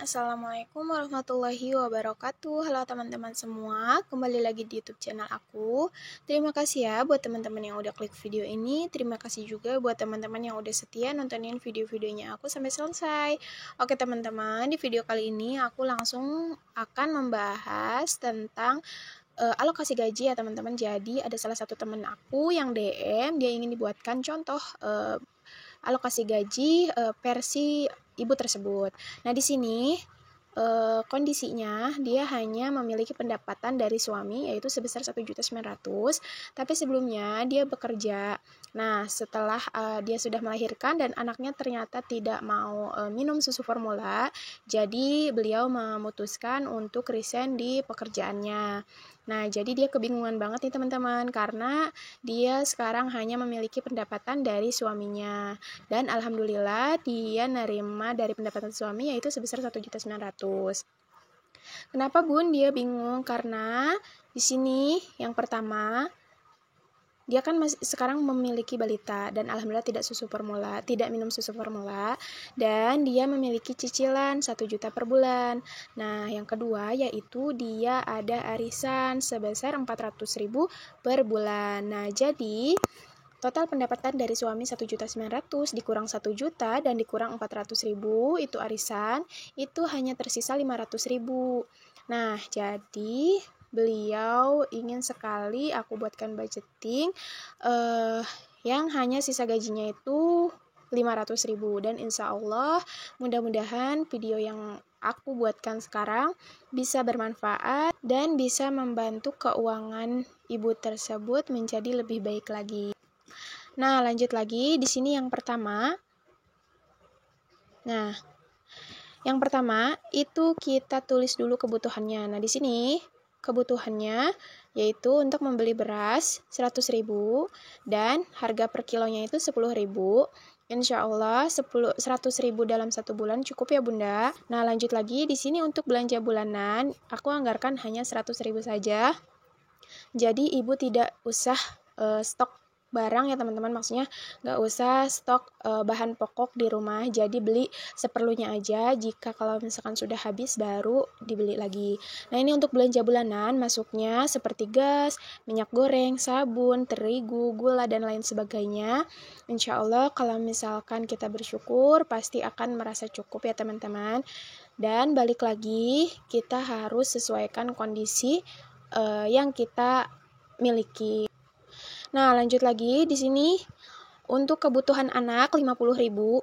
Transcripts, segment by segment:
Assalamualaikum warahmatullahi wabarakatuh. Halo teman-teman semua, kembali lagi di YouTube channel aku. Terima kasih ya buat teman-teman yang udah klik video ini. Terima kasih juga buat teman-teman yang udah setia nontonin video-videonya aku sampai selesai. Oke teman-teman, di video kali ini aku langsung akan membahas tentang alokasi gaji ya teman-teman. Jadi ada salah satu teman aku yang DM, dia ingin dibuatkan contoh alokasi gaji versi ibu tersebut. Nah, di sini kondisinya dia hanya memiliki pendapatan dari suami yaitu sebesar 1.900.000, tapi sebelumnya dia bekerja. Nah, setelah dia sudah melahirkan dan anaknya ternyata tidak mau minum susu formula, jadi beliau memutuskan untuk resign di pekerjaannya. Nah, jadi dia kebingungan banget nih teman-teman karena dia sekarang hanya memiliki pendapatan dari suaminya. Dan alhamdulillah dia nerima dari pendapatan suami yaitu sebesar 1.900.000. Kenapa Bun dia bingung? Karena di sini yang pertama dia kan sekarang memiliki balita dan alhamdulillah tidak minum susu formula, dan dia memiliki cicilan 1 juta per bulan. Nah, yang kedua yaitu dia ada arisan sebesar 400.000 per bulan. Nah, jadi total pendapatan dari suami 1.900.000 dikurang 1 juta dan dikurang 400.000 itu arisan, itu hanya tersisa 500.000. Nah, jadi beliau ingin sekali aku buatkan budgeting yang hanya sisa gajinya itu 500.000, dan insya Allah mudah-mudahan video yang aku buatkan sekarang bisa bermanfaat dan bisa membantu keuangan ibu tersebut menjadi lebih baik lagi. Nah, lanjut lagi di sini yang pertama. Nah, yang pertama itu kita tulis dulu kebutuhannya. Nah, di sini kebutuhannya yaitu untuk membeli beras 100.000 dan harga per kilonya itu 10.000. Insya Allah 100.000 dalam 1 bulan cukup ya Bunda. Nah, lanjut lagi di sini untuk belanja bulanan aku anggarkan hanya 100.000 saja. Jadi ibu tidak usah stok barang ya teman-teman, maksudnya nggak usah stok bahan pokok di rumah, jadi beli seperlunya aja, jika kalau misalkan sudah habis baru dibeli lagi. Nah, ini untuk belanja bulanan masuknya seperti gas, minyak goreng, sabun, terigu, gula, dan lain sebagainya. Insya Allah kalau misalkan kita bersyukur pasti akan merasa cukup ya teman-teman. Dan balik lagi kita harus sesuaikan kondisi yang kita miliki. Nah, lanjut lagi di sini untuk kebutuhan anak 50.000.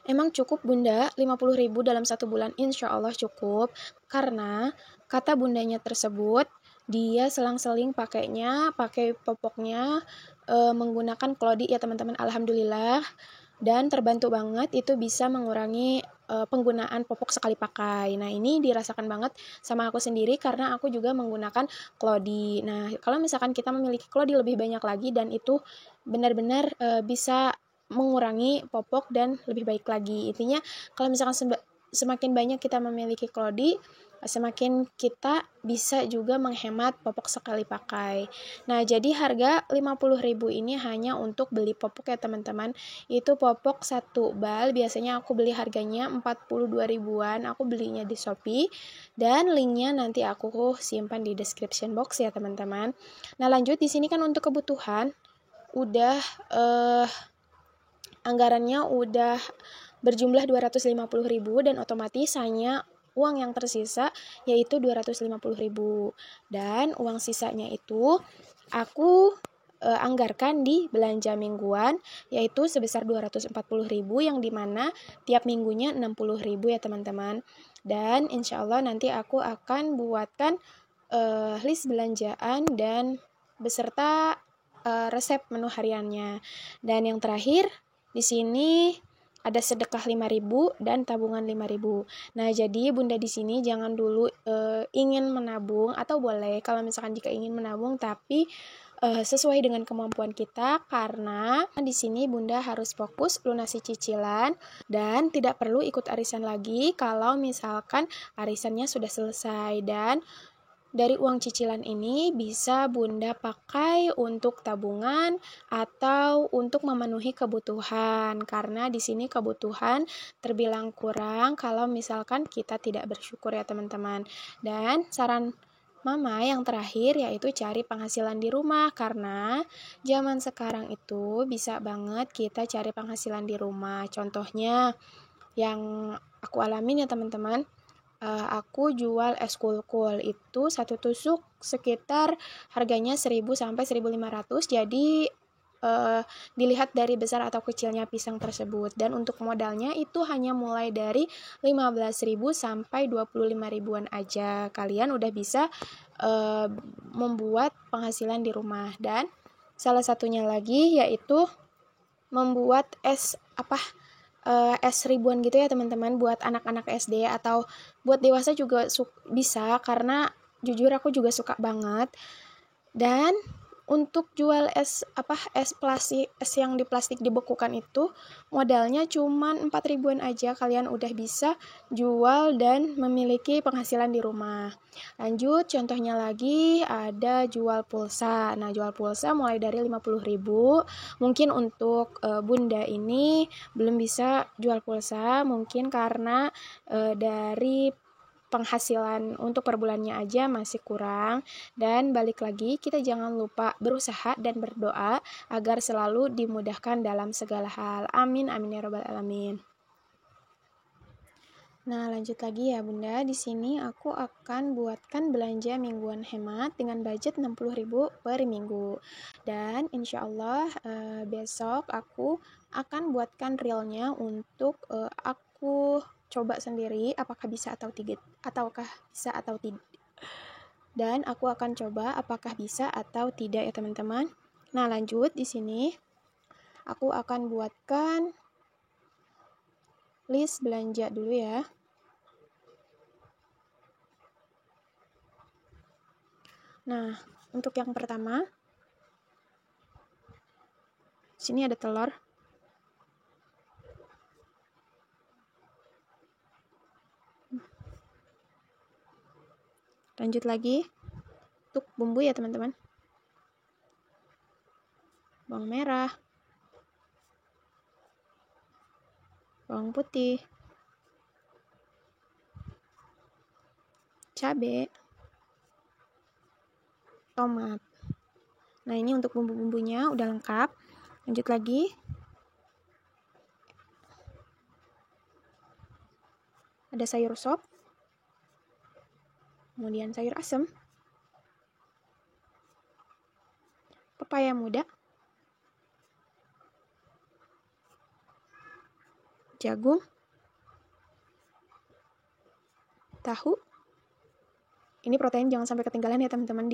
Emang cukup Bunda, 50.000 dalam 1 bulan insya Allah cukup, karena kata bundanya tersebut dia selang-seling pakai popoknya menggunakan Klodi ya teman-teman. Alhamdulillah, dan terbantu banget, itu bisa mengurangi penggunaan popok sekali pakai. Nah, ini dirasakan banget sama aku sendiri karena aku juga menggunakan Klodi. Nah, kalau misalkan kita memiliki Klodi lebih banyak lagi dan itu benar-benar bisa mengurangi popok dan lebih baik lagi. Intinya kalau misalkan semakin banyak kita memiliki Klodi, semakin kita bisa juga menghemat popok sekali pakai. Nah, jadi harga 50.000 ini hanya untuk beli popok ya teman-teman. Itu popok 1 bal, biasanya aku beli harganya 42 ribuan, aku belinya di Shopee, dan linknya nanti aku simpan di description box ya teman-teman. Nah, lanjut di sini kan untuk kebutuhan udah anggarannya udah berjumlah 250.000 dan otomatis hanya uang yang tersisa yaitu 250.000, dan uang sisanya itu aku anggarkan di belanja mingguan yaitu sebesar 240.000, yang dimana tiap minggunya 60.000 ya teman-teman. Dan insya Allah nanti aku akan buatkan list belanjaan dan beserta resep menu hariannya. Dan yang terakhir di sini ada sedekah 5.000 dan tabungan 5.000. Nah, jadi Bunda di sini jangan dulu ingin menabung, atau boleh kalau misalkan jika ingin menabung, tapi sesuai dengan kemampuan kita, karena di sini Bunda harus fokus lunasi cicilan dan tidak perlu ikut arisan lagi kalau misalkan arisannya sudah selesai. Dan Dari uang cicilan ini bisa Bunda pakai untuk tabungan atau untuk memenuhi kebutuhan. Karena di sini kebutuhan terbilang kurang kalau misalkan kita tidak bersyukur ya teman-teman. Dan saran Mama yang terakhir yaitu cari penghasilan di rumah, karena zaman sekarang itu bisa banget kita cari penghasilan di rumah. Contohnya yang aku alamin ya teman-teman, aku jual es kulkul itu satu tusuk sekitar harganya 1.000 sampai 1.500. Jadi dilihat dari besar atau kecilnya pisang tersebut. Dan untuk modalnya itu hanya mulai dari 15.000 sampai 25.000-an aja. Kalian udah bisa membuat penghasilan di rumah. Dan salah satunya lagi yaitu membuat es ribuan gitu ya teman-teman, buat anak-anak SD atau buat dewasa juga bisa, karena jujur aku juga suka banget. Dan untuk jual es plastik, es yang di plastik dibekukan itu modalnya cuman 4 ribuan aja, kalian udah bisa jual dan memiliki penghasilan di rumah. Lanjut, contohnya lagi ada jual pulsa. Nah, jual pulsa mulai dari 50.000. Mungkin untuk Bunda ini belum bisa jual pulsa, mungkin karena dari penghasilan untuk per bulannya aja masih kurang. Dan balik lagi, kita jangan lupa berusaha dan berdoa agar selalu dimudahkan dalam segala hal. Amin, amin ya robbal alamin. Nah, lanjut lagi ya Bunda. Di sini aku akan buatkan belanja mingguan hemat dengan budget 60.000 per minggu. Dan insya Allah besok aku akan buatkan reelnya untuk aku coba sendiri apakah bisa atau tidak, dan aku akan coba apakah bisa atau tidak ya teman-teman. Nah, lanjut di sini aku akan buatkan list belanja dulu ya. Nah, untuk yang pertama, sini ada telur. Lanjut lagi, untuk bumbu ya teman-teman. Bawang merah, bawang putih, cabai, tomat. Nah, ini untuk bumbu-bumbunya udah lengkap. Lanjut lagi, ada sayur sop, kemudian sayur asem, pepaya muda, jagung, tahu. Ini protein jangan sampai ketinggalan ya teman-teman,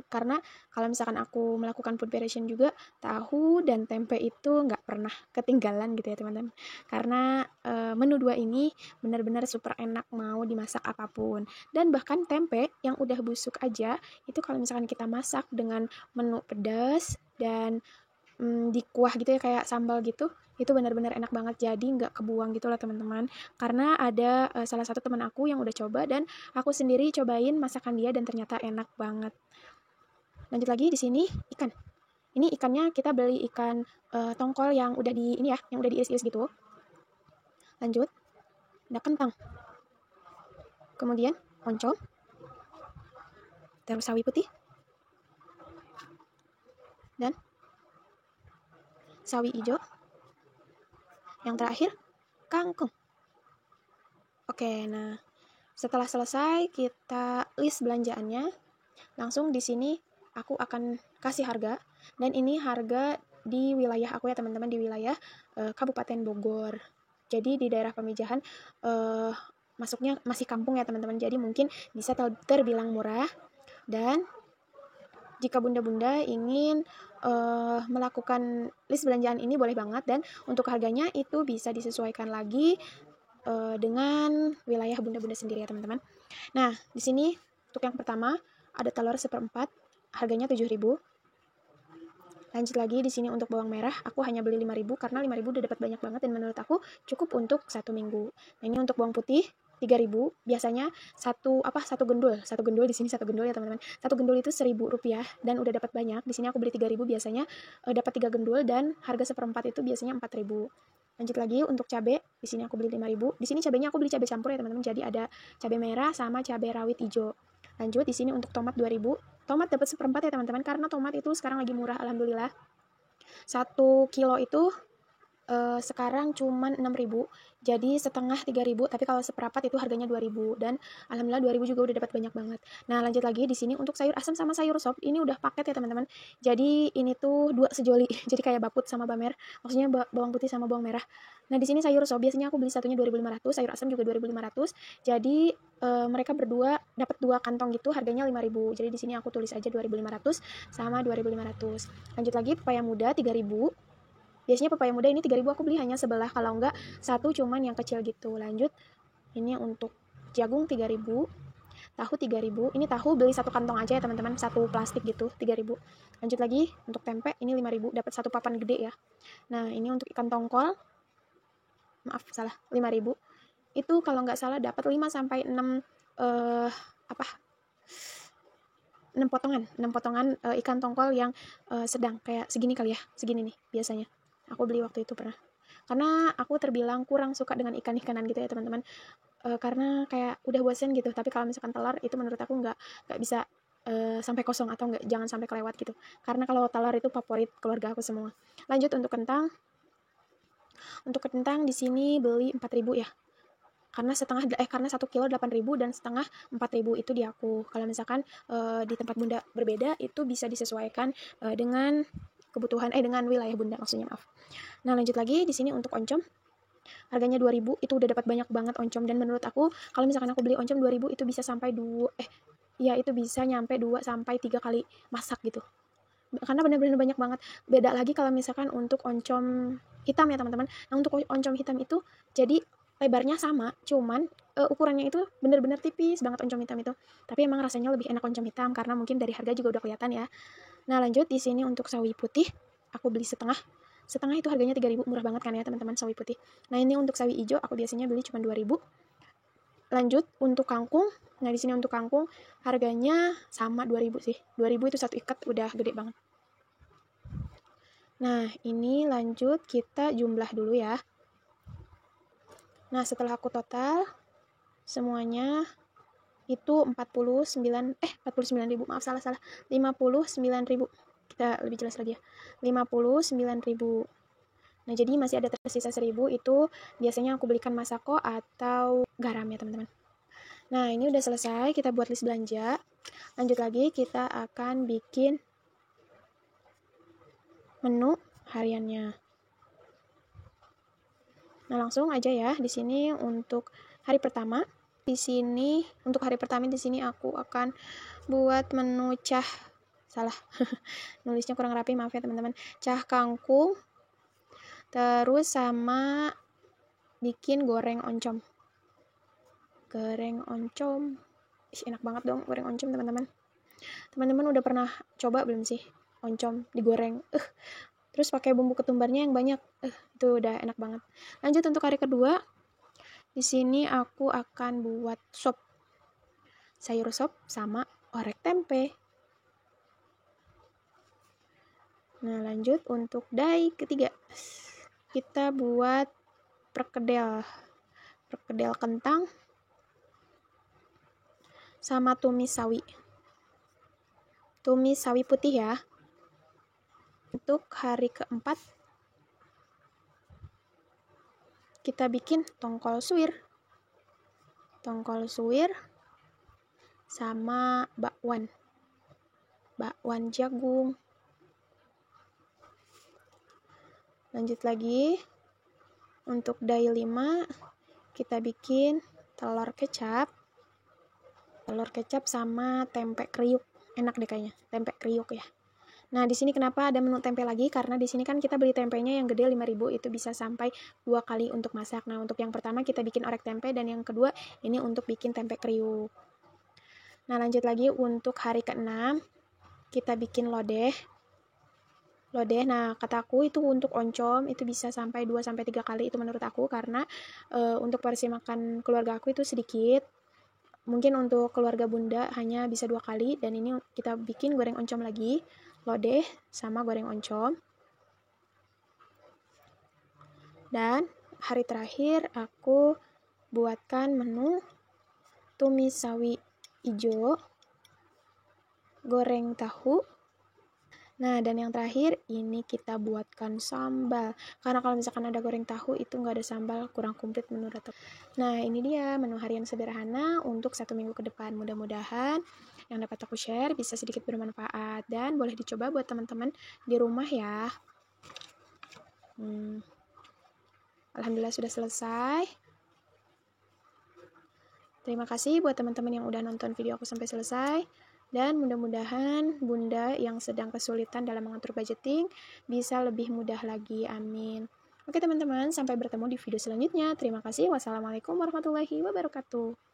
karena kalau misalkan aku melakukan food preparation juga, tahu dan tempe itu nggak pernah ketinggalan gitu ya teman-teman, karena menu 2 ini benar-benar super enak mau dimasak apapun. Dan bahkan tempe yang udah busuk aja itu kalau misalkan kita masak dengan menu pedas dan di kuah gitu ya, kayak sambal gitu, itu benar-benar enak banget, jadi nggak kebuang gitu lah teman-teman. Karena ada salah satu teman aku yang udah coba dan aku sendiri cobain masakan dia dan ternyata enak banget. Lanjut lagi di sini ikan. Ini ikannya kita beli ikan tongkol yang udah di ini ya, yang udah diiris-iris gitu. Lanjut, ada kentang. Kemudian oncom. Terus sawi putih. Dan sawi hijau. Yang terakhir, kangkung. Oke, nah setelah selesai kita list belanjaannya, langsung di sini aku akan kasih harga. Dan ini harga di wilayah aku ya teman-teman, di wilayah Kabupaten Bogor. Jadi di daerah Pamijahan masuknya masih kampung ya teman-teman, jadi mungkin bisa terbilang murah. Dan jika bunda-bunda ingin melakukan list belanjaan ini boleh banget, dan untuk harganya itu bisa disesuaikan lagi dengan wilayah bunda-bunda sendiri ya teman-teman. Nah, di sini untuk yang pertama ada telur 1/4, harganya 7.000. Lanjut lagi di sini untuk bawang merah, aku hanya beli 5.000 karena 5.000 udah dapat banyak banget dan menurut aku cukup untuk 1 minggu. Nah, ini untuk bawang putih 3.000, biasanya satu gendul di sini, satu gendul ya teman-teman. Satu gendul itu Rp1.000 dan udah dapat banyak. Di sini aku beli 3.000, biasanya dapat 3 gendul dan harga seperempat itu biasanya 4.000. Lanjut lagi untuk cabai, di sini aku beli 5.000. Di sini cabainya aku beli cabai campur ya teman-teman. Jadi ada cabai merah sama cabai rawit hijau. Lanjut di sini untuk tomat 2.000. Tomat dapat seperempat ya teman-teman, karena tomat itu sekarang lagi murah alhamdulillah. 1 kilo itu sekarang cuma 6.000, jadi setengah 3.000, tapi kalau seperempat itu harganya 2.000 dan alhamdulillah 2.000 juga udah dapat banyak banget. Nah, lanjut lagi di sini untuk sayur asam sama sayur sop, ini udah paket ya teman-teman. Jadi ini tuh 2 sejoli. Jadi kayak baput sama bamer, maksudnya bawang putih sama bawang merah. Nah, di sini sayur sop biasanya aku beli satunya 2.500, sayur asam juga 2.500. Jadi mereka berdua dapat 2 kantong gitu, harganya 5.000. Jadi di sini aku tulis aja 2.500 sama 2.500. Lanjut lagi pepaya muda 3.000. Biasanya pepaya muda ini 3.000, aku beli hanya sebelah, kalau enggak satu cuman yang kecil gitu. Lanjut, ini untuk jagung 3.000, tahu 3.000. Ini tahu beli satu kantong aja ya teman-teman, satu plastik gitu 3.000. Lanjut lagi untuk tempe, ini 5.000, dapat satu papan gede ya. Nah, ini untuk ikan tongkol, maaf salah, 5.000. Itu kalau nggak salah dapat 5 sampai 6 6 potongan ikan tongkol yang sedang, kayak segini kali ya, segini nih biasanya. Aku beli waktu itu pernah. Karena aku terbilang kurang suka dengan ikan-ikanan gitu ya teman-teman. Karena kayak udah bosen gitu. Tapi kalau misalkan telur itu menurut aku nggak bisa sampai kosong atau jangan sampai kelewat gitu. Karena kalau telur itu favorit keluarga aku semua. Lanjut untuk kentang. Untuk kentang di sini beli 4.000 ya. Karena 1 kilo 8.000 dan setengah 4.000 itu di aku. Kalau misalkan di tempat Bunda berbeda, itu bisa disesuaikan dengan kebutuhan dengan wilayah Bunda maksudnya, maaf. Nah, lanjut lagi di sini untuk oncom. Harganya 2.000, itu udah dapat banyak banget oncom, dan menurut aku kalau misalkan aku beli oncom 2.000 itu bisa sampai itu bisa nyampe 2 sampai 3 kali masak gitu. Karena benar-benar banyak banget. Beda lagi kalau misalkan untuk oncom hitam ya teman-teman. Nah, untuk oncom hitam itu jadi lebarnya sama, cuman ukurannya itu benar-benar tipis banget oncom hitam itu. Tapi emang rasanya lebih enak oncom hitam karena mungkin dari harga juga udah kelihatan ya. Nah, lanjut di sini untuk sawi putih, aku beli setengah. Setengah itu harganya 3.000, murah banget kan ya teman-teman sawi putih. Nah, ini untuk sawi hijau aku biasanya beli cuma 2.000. Lanjut untuk kangkung. Nah, di sini untuk kangkung harganya sama 2.000 sih. 2.000 itu satu ikat udah gede banget. Nah, ini lanjut kita jumlah dulu ya. Nah, setelah aku total semuanya itu 49.000, maaf salah 59.000. Kita lebih jelas lagi ya, 59.000. Nah, jadi masih ada tersisa 1.000, itu biasanya aku belikan masako atau garam ya teman-teman. Nah, ini udah selesai, kita buat list belanja. Lanjut lagi, kita akan bikin menu hariannya. Nah, langsung aja ya. Di sini untuk hari pertama, di sini aku akan buat menu salah. Nulisnya kurang rapi, maaf ya teman-teman. Cah kangkung. Terus sama bikin goreng oncom. Goreng oncom. Enak banget dong goreng oncom, teman-teman. Teman-teman udah pernah coba belum sih oncom digoreng? Terus pakai bumbu ketumbarnya yang banyak. Itu udah enak banget. Lanjut untuk hari kedua. Di sini aku akan buat sop. Sayur sop sama orek tempe. Nah, lanjut untuk day ketiga. Kita buat perkedel kentang sama tumis sawi putih ya. Untuk hari keempat kita bikin tongkol suwir sama bakwan jagung. Lanjut lagi untuk day 5 kita bikin telur kecap sama tempe kriuk. Enak deh kayaknya tempe kriuk ya. Nah, di sini kenapa ada menu tempe lagi? Karena di sini kan kita beli tempenya yang gede 5.000, itu bisa sampai 2 kali untuk masak. Nah, untuk yang pertama kita bikin orek tempe, dan yang kedua ini untuk bikin tempe kriuk. Nah, lanjut lagi untuk hari ke-6 kita bikin lodeh. lodeh. Nah, kataku itu untuk oncom itu bisa sampai 2-3 kali itu menurut aku, karena untuk porsi makan keluarga aku itu sedikit. Mungkin untuk keluarga bunda hanya bisa 2 kali, dan ini kita bikin goreng oncom lagi, lodeh sama goreng oncom. Dan hari terakhir aku buatkan menu tumis sawi hijau, goreng tahu. Nah, dan yang terakhir ini kita buatkan sambal. Karena kalau misalkan ada goreng tahu itu nggak ada sambal, kurang komplit menurut aku. Nah, ini dia menu harian sederhana untuk 1 minggu ke depan. Mudah-mudahan yang dapat aku share bisa sedikit bermanfaat dan boleh dicoba buat teman-teman di rumah ya. Alhamdulillah sudah selesai. Terima kasih buat teman-teman yang udah nonton video aku sampai selesai. Dan mudah-mudahan bunda yang sedang kesulitan dalam mengatur budgeting bisa lebih mudah lagi. Amin. Oke teman-teman, sampai bertemu di video selanjutnya. Terima kasih. Wassalamualaikum warahmatullahi wabarakatuh.